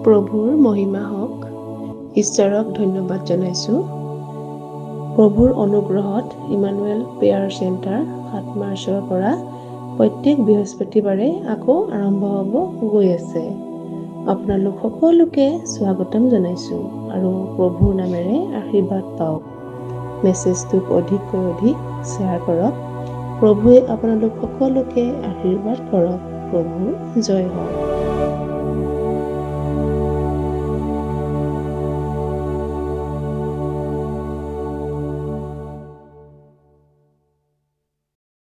প্ৰভুৰ মহিমা হওক, ঈশ্বৰক ধন্যবাদ জনাইছোঁ। প্ৰভুৰ অনুগ্ৰহত ইমানুৱেল প্ৰেয়াৰ চেণ্টাৰ 7 মাৰ্চৰ পৰা প্ৰত্যেক বৃহস্পতিবাৰে আকৌ আৰম্ভ হ'ব গৈ আছে। আপোনালোক সকলোকে স্বাগতম জনাইছোঁ আৰু প্ৰভুৰ নামেৰে আশীৰ্বাদ পাওক। মেছেজটোক অধিককৈ অধিক শ্বেয়াৰ কৰক। প্ৰভুৱে আপোনালোক সকলোকে আশীৰ্বাদ কৰক। প্ৰভুৰ জয় হওক।